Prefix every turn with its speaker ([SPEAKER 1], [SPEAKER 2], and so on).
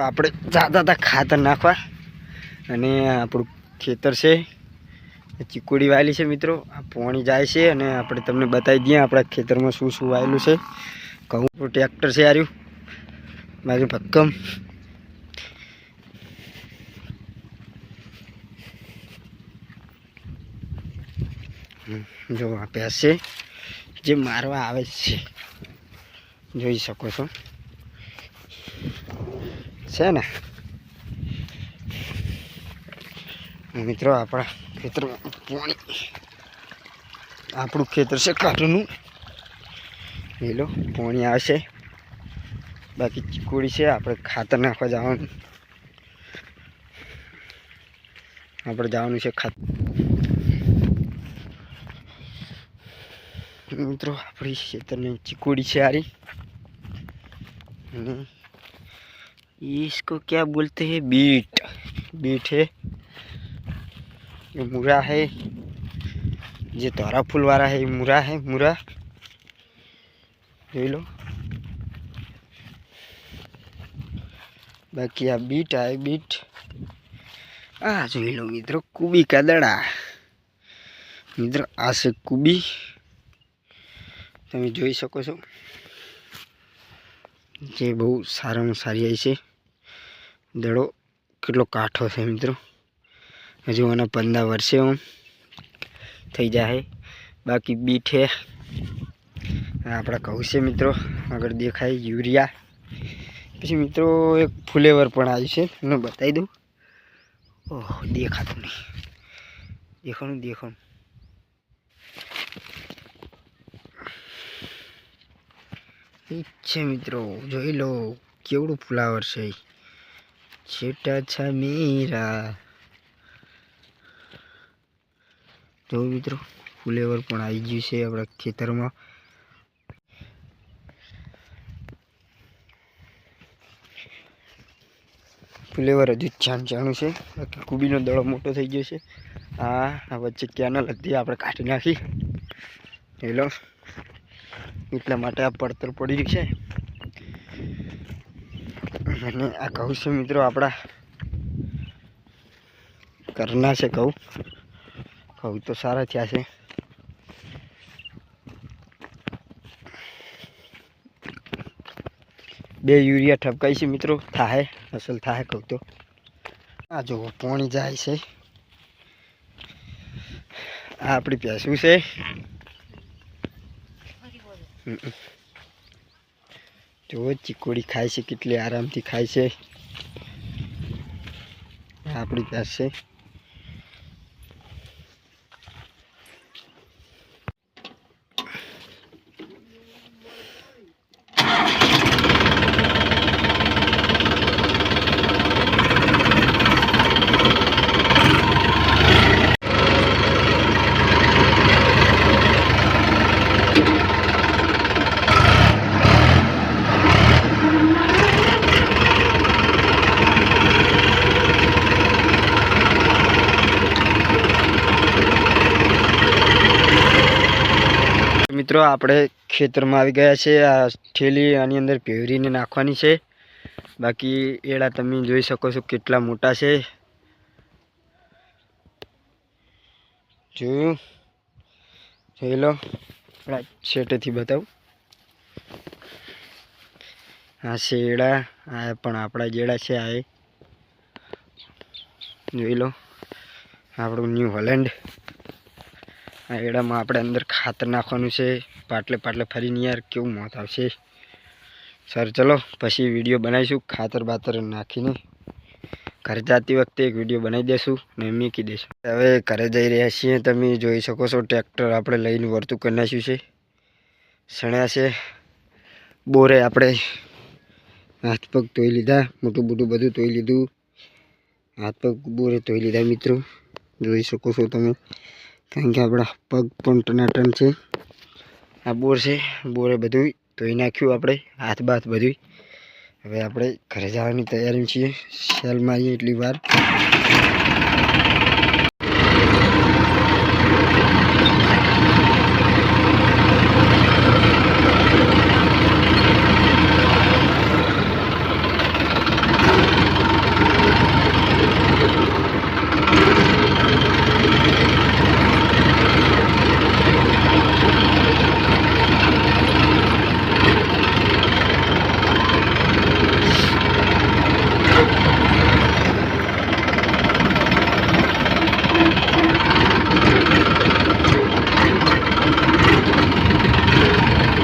[SPEAKER 1] આપણે જતા હતા ખાતર નાખવા અને આપણું ખેતર છે ચીકુડી વાયેલી છે મિત્રો. આ પોણી જાય છે અને આપણે તમને બતાવી દઈએ આપણા ખેતરમાં શું શું વાયેલું છે. ઘઉં ટ્રેક્ટર છે આર્યું બાજુ ભક્કમ. જો આ ભેંસ છે જે મારવા આવે છે, જોઈ શકો છો છે ને મિત્રો. આપણા ખેતરમાં પાણી, આપણું ખેતર છે કાઠનું, એ લો પાણી આવશે. બાકી ચીકુડી છે, આપણે ખાતર નાખવા જવાનું. આપણે જવાનું છે ખાતર. મિત્રો આપણી ખેતરની ચીકુડી છે આરી. इसको क्या बोलते हैं? बीट. बीट है, ये मुरा है. ये तोरा फूल वाला है, मुरा है. मुरा જોઈ લો. બાકી આ બીટ આ બીટ. આ જોઈ લો મિત્રો, કુબી કા દડા. મિત્રો આ છે કુબી, તમે જોઈ શકો છો. જે બહુ સારામાં સારી આવી છે. દડો કેટલો કાઠો છે મિત્રો. હજુ આના 15 વર્ષે આમ થઈ જાય. બાકી બીટ છે. આપણા ઘઉં છે મિત્રો, આગળ દેખાય યુરિયા. પછી મિત્રો એક ફ્લેવર પણ આવ્યું છે, તમને બતાવી દઉં. ઓહ દેખાતું નહીં, દેખાણું. છે મિત્રો, જોઈ લો કેવડું ફ્લાવર છે. છેટા છા મેરા. જો મિત્રો ફ્લેવર પણ આવી ગયું છે આપણા ખેતરમાં. ફ્લેવર હજુ જાણું છે. બાકી કુબીનો દડો મોટો થઈ ગયો છે. આ વચ્ચે કેનલ હતી, આપણે કાઢી નાખી. હેલો, એટલા માટે આ પડતર પડી રહ્યું છે. અને આ ઘઉં છે મિત્રો, આપણા ઘરના છે ઘઉં. ઘઉં તો સારા થયા છે. બે યુરિયા ઠપકાઈ છે મિત્રો, થાય અસલ થાય કહું તો. આ જો પાણી જાય છે. આ આપણી ભેંસું છે. જો ચીકોડી ખાય છે, કેટલી આરામથી ખાય છે. આપણી ભેંસ છે. મિત્રો આપણે ખેતરમાં આવી ગયા છે. આ થેલી આની અંદર પહેરીને નાખવાની છે. બાકી એડા તમે જોઈ શકો છો કેટલા મોટા છે. જોયું? જોઈ લો, છેટેથી બતાવું. આ છે એડા. આ પણ આપણા જેડા છે. આ જોઈ લો, આપણું ન્યૂ હોલેન્ડ. આ એડામાં આપણે અંદર ખાતર નાખવાનું છે. પાટલે ફરીને યાર કેવું મોત આવશે. સર ચલો પછી વિડીયો બનાવીશું ખાતર બાતર નાખીને. ઘરે જતી વખતે એક વિડીયો બનાવી દેશું ને મૂકી દઈશું. હવે ઘરે જઈ રહ્યા છીએ, તમે જોઈ શકો છો. ટ્રેક્ટર આપણે લઈને વળતું કરી નાખ્યું છે. સણ્યા છે. બોરે આપણે હાથ પગ ધોઈ લીધા. મોટું બધું ધોઈ લીધું. હાથ પગ બોરે ધોઈ લીધા મિત્રો, જોઈ શકો છો તમે. કારણ કે આપણા પગ પણ ટનાટન છે. આ બોર છે, બોરે બધું ધોઈ નાખ્યું આપણે, હાથ બાથ બધું. હવે આપણે ઘરે જવાની તૈયારી છીએ. સેલ મારીએ એટલી વાર.